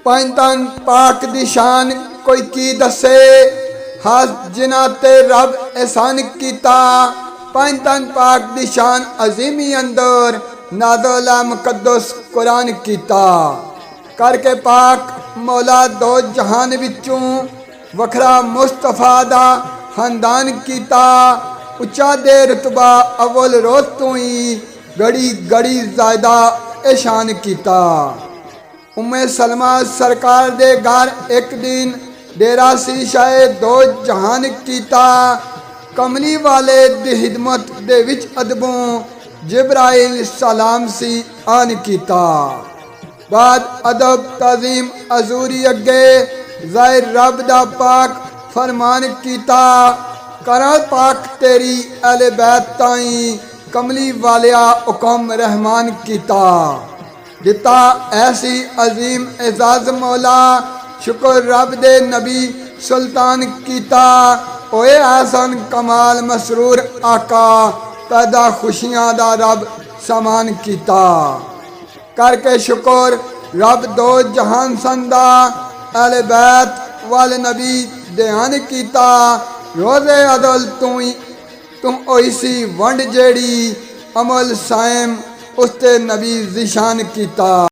पंजतन पाक दी शान कोई की दसे, हस जिन्हां ते रब एहसान कीता। पंजतन पाक दी शान अजीमी अंदर नाज़िल मुकद्दस कुरान कीता। करके पाक मौला दो जहान विचों वखरा मुस्तफा दा खानदान कीता। उच्चा दे रुतबा अव्वल रोज तो ही घड़ी घड़ी ज़्यादा एहसान कीता। उम्मे सलमा सरकार दे घर एक दिन डेरा सी शाये दो जहान कीता। कमली वाले दी हिदमत दे विच अदबों जिब्राइल सलाम सी आन कीता। बाद अदब तज़ीम अजूरी अगे ज़ाहिर रब दा पाक फरमान कीता। करा पाक तेरी अहले बैत ताई कमली वालिया हुक्म रहमान कीता। दिता ऐसी अजीम एजाज मौला शुक्र रब दे नबी सुल्तान कीता। ओए आसन कमाल मसरूर आका पैदा खुशियां दा रब समान कीता। करके शुक्र रब दो जहान संदा अहले बैत वाले नबी ध्यान कीता। रोज़े अदल तुम ओइसी वंड जेड़ी अमल सायम उसते नबी जिशान कीता।